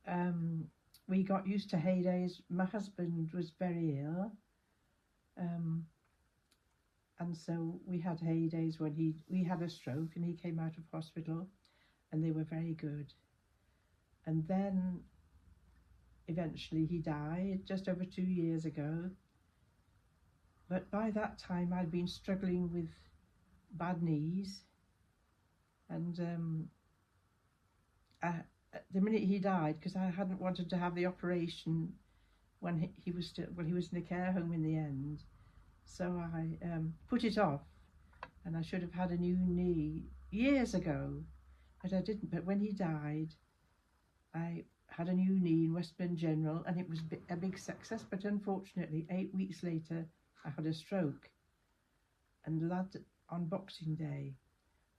Um, we got used to heydays. My husband was very ill, um, and so we had heydays when we had a stroke and he came out of hospital, and they were very good. And then eventually he died just over 2 years ago. But by that time I'd been struggling with bad knees, and the minute he died, because I hadn't wanted to have the operation when he was still, well, he was in a care home in the end, so I put it off, and I should have had a new knee years ago, but I didn't. But when he died, I had a new knee in Westbourne General, and it was a big success. But unfortunately, 8 weeks later, I had a stroke, and landed on Boxing Day,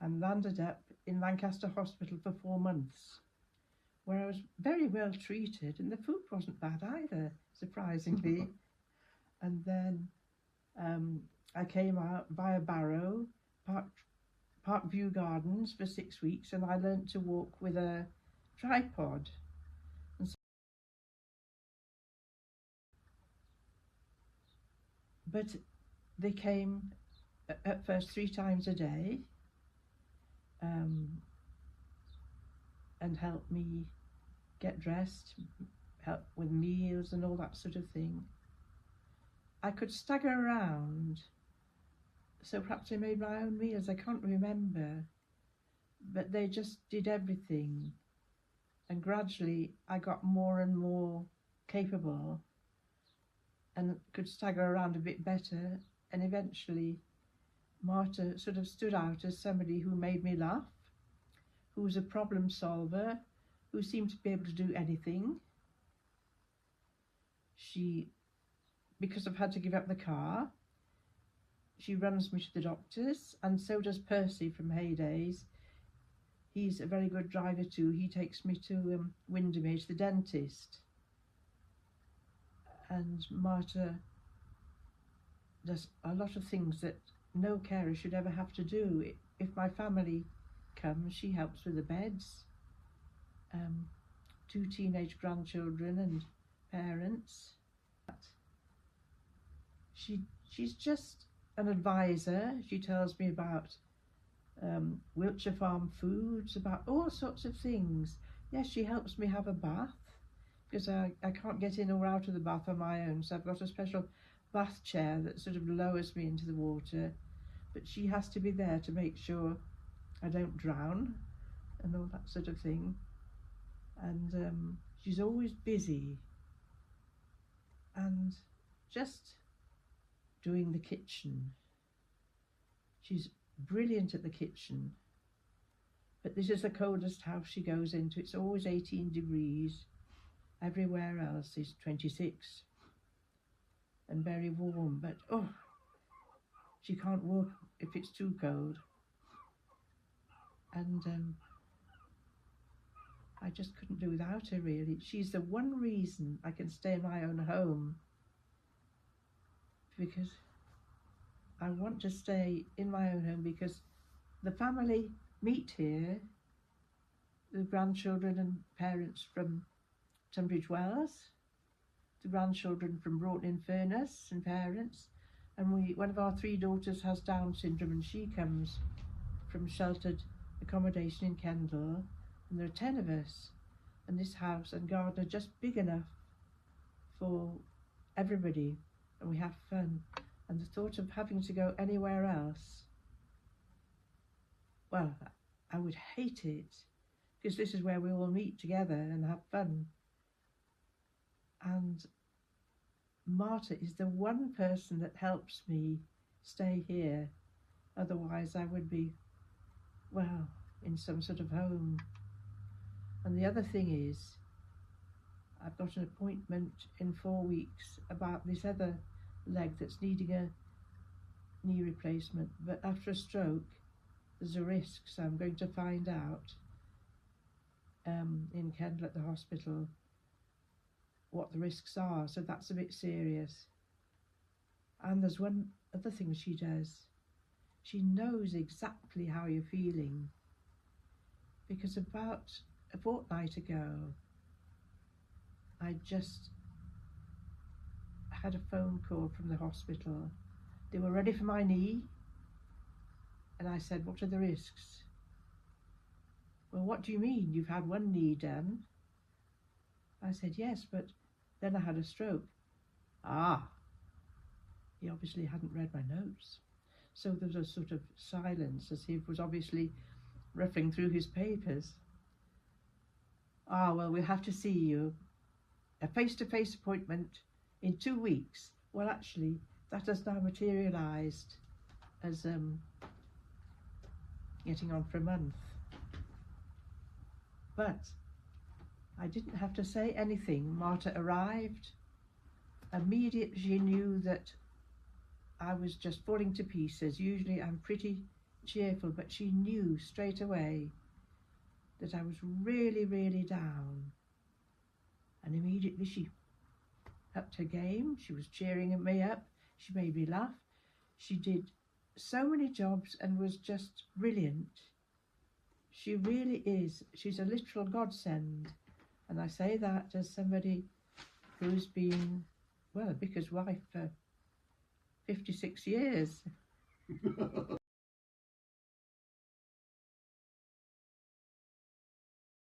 and landed up in Lancaster Hospital for 4 months, where I was very well treated, and the food wasn't bad either, surprisingly. And then I came out via Barrow, Parkview Gardens for 6 weeks, and I learnt to walk with a tripod. And so, but they came at first 3 times a day, um, and helped me get dressed, help with meals and all that sort of thing. I could stagger around, so perhaps I made my own meals, I can't remember, but they just did everything, and gradually I got more and more capable and could stagger around a bit better, and eventually Marta sort of stood out as somebody who made me laugh, who was a problem solver, who seemed to be able to do anything. Because I've had to give up the car, she runs me to the doctors, and so does Percy from Heydays. He's a very good driver too. He takes me to Windermere, the dentist. And Marta does a lot of things that no carer should ever have to do. If my family comes, she helps with the beds, 2 teenage grandchildren and parents. She's just an advisor. She tells me about Wiltshire Farm foods, about all sorts of things. Yes, she helps me have a bath, because I can't get in or out of the bath on my own, so I've got a special bath chair that sort of lowers me into the water, but she has to be there to make sure I don't drown and all that sort of thing. And she's always busy and just doing the kitchen. She's brilliant at the kitchen, but this is the coldest house she goes into. It's always 18 degrees. Everywhere else is 26 and very warm, but she can't walk if it's too cold. And I just couldn't do without her, really. She's the one reason I can stay in my own home, because I want to stay in my own home because the family meet here, the grandchildren and parents from Tunbridge Wells, the grandchildren from Broughton-in-Furness and parents, and one of our 3 daughters has Down syndrome, and she comes from sheltered accommodation in Kendal, and there are 10 of us, and this house and garden are just big enough for everybody, and we have fun. And the thought of having to go anywhere else, well, I would hate it, because this is where we all meet together and have fun. And Marta is the one person that helps me stay here. Otherwise I would be, well, in some sort of home. And the other thing is, I've got an appointment in 4 weeks about this other leg that's needing a knee replacement, but after a stroke there's a risk, so I'm going to find out in Kendal at the hospital what the risks are, so that's a bit serious. And there's one other thing she does. She knows exactly how you're feeling, because about a fortnight ago I just had a phone call from the hospital. They were ready for my knee, and I said, what are the risks? Well, what do you mean? You've had one knee done. I said, yes, but then I had a stroke. Ah, he obviously hadn't read my notes. So there was a sort of silence, as he was obviously ruffling through his papers. Ah, well, we'll have to see you. A face-to-face appointment in 2 weeks. Well, actually, that has now materialised as getting on for a month. But I didn't have to say anything. Marta arrived. Immediately she knew that I was just falling to pieces. Usually I'm pretty cheerful, but she knew straight away that I was really, really down. And immediately she upped her game. She was cheering me up. She made me laugh. She did so many jobs and was just brilliant. She really is. She's a literal godsend. And I say that as somebody who's been, well, a vicar's wife for 56 years.